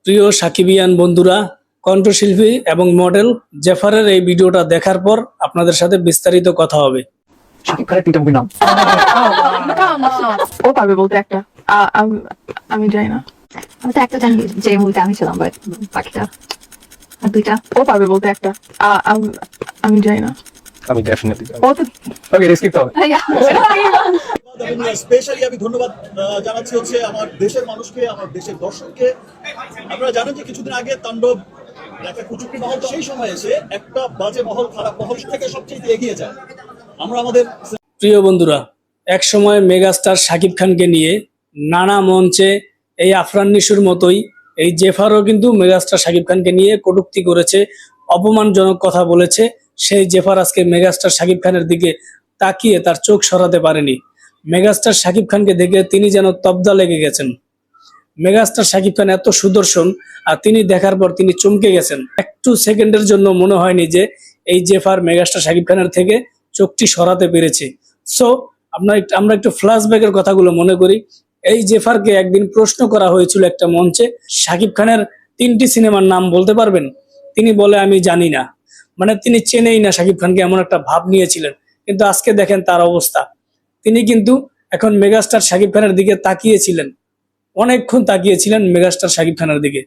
প্রিয় সাকিবিয়ান বন্ধুরা, কণ্ঠশিল্পী এবং মডেল জেফারের এই ভিডিওটা দেখার পর আপনাদের সাথে বিস্তারিত কথা হবে। শাকিব খানের তিনটা মুভির নাম। ও পারবে বলতে একটা। আমি জানি না। আমি তো একটা জানি যে মুভিতে আমি ছিলাম, বাট বাকিটা আর দুইটা ও পারবে বলতে একটা। আমি জানি না। আমি ডেফিনেটলি ও তো ওকে রিস্ক হবে। এবং স্পেশালি আমি ধন্যবাদ জানাচ্ছি হচ্ছে আমার দেশের মানুষকে, আমার দেশের দর্শককে। আপনারা জানেন যে কিছুদিন আগে তাণ্ডব একটা কুচুকরি মহল, সেই সময় এসে একটা বাজে মহল, খারাপ মহল থেকে সবচেয়ে এগিয়ে যায়। আমরা আমাদের প্রিয় বন্ধুরা, এক সময় মেগাস্টার শাকিব খানকে নিয়ে নানা মঞ্চে এই আফরান নিশুর মতোই এই জেফারও কিন্তু মেগাস্টার শাকিব খানকে নিয়ে কটূক্তি করেছে, অপমানজনক কথা বলেছে। সেই জেফার আজকে মেগাস্টার শাকিব খানের দিকে তাকিয়ে তার চোখ সরাতে পারেনি। মেগাস্টার শাকিব খানকে দেখে তিনি যেন তবদা লেগে গেছেন। মেগাস্টার শাকিব খান এত সুদর্শন, আর তিনি দেখার পর তিনি চমকে গেছেন। একটু সেকেন্ডের জন্য মনে হয়নি যে এই জেফার মেগাস্টার শাকিব খানের থেকে চোখটি সরাতে পেরেছে। সো আমরা একটু ফ্ল্যাশব্যাকের কথাগুলো মনে করি। এই জেফারকে একদিন প্রশ্ন করা হয়েছিল একটা মঞ্চে, শাকিব খানের 3টি সিনেমার নাম বলতে পারবেন? তিনি বলে আমি জানি না। মানে তিনি চেনেই না শাকিব খানকে, এমন একটা ভাব নিয়েছিলেন। কিন্তু আজকে দেখেন তার অবস্থা। তিনি কিন্তু এখন মেগাস্টার শাকিব খানের দিকে তাকিয়েছিলেন, অনেকক্ষণ তাকিয়েছিলেন মেগাস্টার শাকিব খানের দিকে।